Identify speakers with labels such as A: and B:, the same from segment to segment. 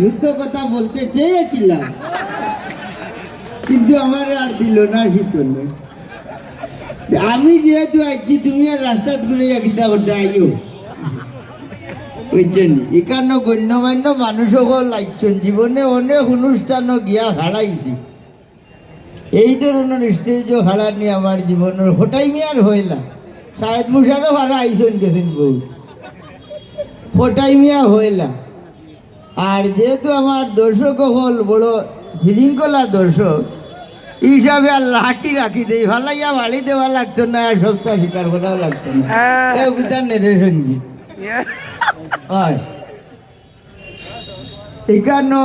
A: শুদ্ধ কথা বলতে চেয়েছিলাম, কিন্তু আমার আর দিল না শীতল। আমি যেহেতু আইছি, তুমি আর রাস্তা ঘুরে কিতা করতে আইও, বুঝছেন? এখানে গণ্যমান্য মানুষ সকল আইছেন, জীবনে অনেক অনুষ্ঠানও গিয়া হারাইছি। এই ধরনের স্টেজও হারানি আমার জীবনের হঠাই মিয়ার হইলা। শাহেদ মুশারও হারা আইসন গেছেন বউ, হঠাই মিয়া হইলা। আর যেহেতু আমার দর্শক হল বড় শৃঙ্খলা দর্শক হিসাবে আর লাঠি রাখি দেই, ভালাইয়া বাড়ি দেওয়া লাগতো না, আর সপ্তাহ স্বীকার করাও লাগতো না। নেড়ে সঞ্জিত হয় এখানে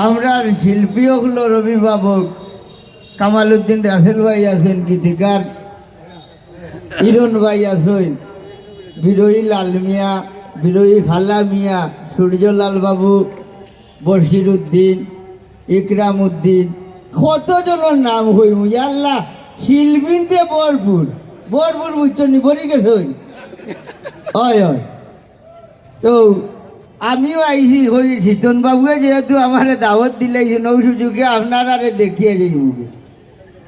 A: আমরা শিল্পী হলো অভিভাবক কামাল উদ্দিন রাসেল ভাই আছেন, গীতিকার হিরণ ভাই আছেন, বিরোহী লাল মিয়া, বিরোহী খালা মিয়া, সূর্যলাল বাবু, বশির উদ্দিন, ইকরাম উদ্দিন, কতজনের নাম হইম আল্লাহ। শিল্পীতে ভরপুর ভরপুর, বুঝছেন? বলি গেছে হয় হয়। তো আমিও আইছি ওই শীতন বাবুয়ে যেহেতু আমার দাওয়াত দিলে নৌ সুযোগে আপনারা দেখিয়ে যাই মুখে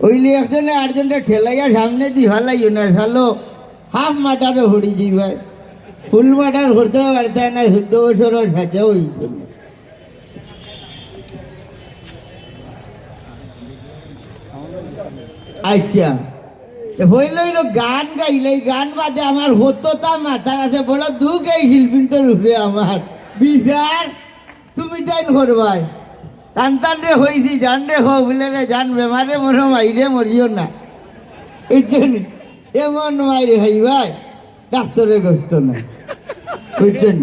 A: ওইলে একজনে আটজনটা ঠেলাইয়া সামনে দি ভালাইও না, সালো হাফ মাটারও হরি যাই ভাই, ফুল মাটার হরতেও পারতে না, 14 বছর সাজা হইছে। আচ্ছা হইল হইল গান গাইলে, গান বাদে আমার হতো তা মাথার আছে বড় দুঃখ এই শিল্পীদের উপরে আমার বিচার। তুমি তাই করবাই টান রে হয়েছি, জান রে হো বলে রে জান বেমারে মরো মাইরে মরিও না, বুঝছেন? এমন মাইরে হই ভাই ডাক্তারে গ্রস্ত না, বুঝছেন?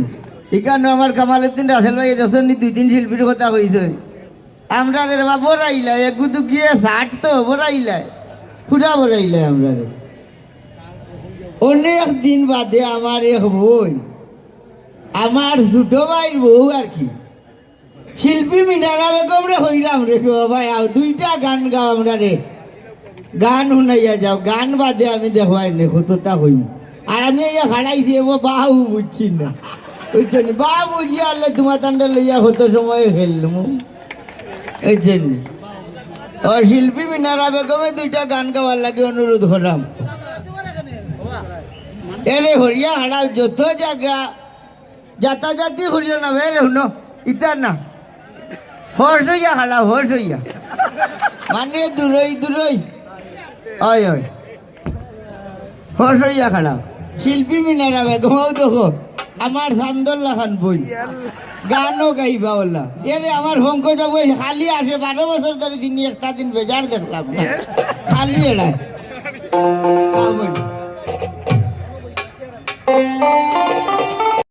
A: এখানে আমার কামাল উদ্দিন রাসেল ভাই দেখছেন 2-3 শিল্পীর কথা কইছে। আমরা রে বাবা বড়াইলা এগুদু গিয়ে 60 তো বড়াইলা ফুটা বড়াইলে আমরা অনেক দিন বাদে আমার এক বই, আমার ছোট ভাইয়ের বউ আর কি, শিল্পী মিনারা বেগম রে হইলাম রে ভাই, আও 2টা গান গাও আমরা রে, গান শুনাইয়া যাও। গান বাদে আমি দেখবাই নে কতটা হইম। আর আমি ইয়া হারাইছি ও বাহু বুঝছি না, বুঝছেন? বাহু বুঝিয়া আনলে তোমার তান্ডা লইয়া হতো সময় খেললাম, বুঝছেন? ও শিল্পী মিনারা বেগমে 2টা গান গাওয়ার লাগে অনুরোধ করলাম। এরে হরিয়া হাড়া যত জায়গা যাতাযাতি হরিয়া না ভাই শুনো ইতা না, হর্ষ হইয়া হাড়া, হর্ষ হইয়া মানে দূরই দূরই হয় হয়, হর্ষ হইয়া খাড়া। শিল্পী মিনারা বেগমও দেখো আমার সান্দোল্লা খান বই, গানও গাইবা ওলা। এরে আমার হংকটা বই খালি আসে, 12 বছর ধরে তিনি একটা দিন বেজার দেখলাম না, খালি এড়ায়।